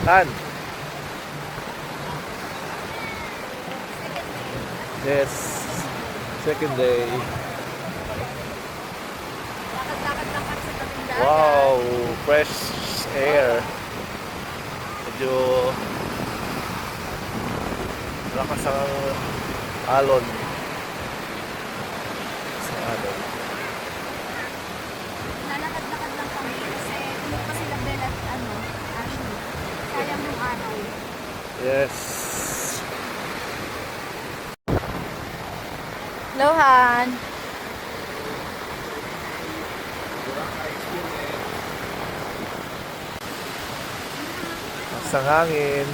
Tan. Yes. Second day. Lakad-lakad lang kami sa tabing dagat. Wow, fresh air. Medyo lakas ang alon. Sa alon. Lalakad-lakad lang kami kasi tulog pa sila Bella at Ashley. Sayang yung araw. Yes. Lohan. Sa hangin.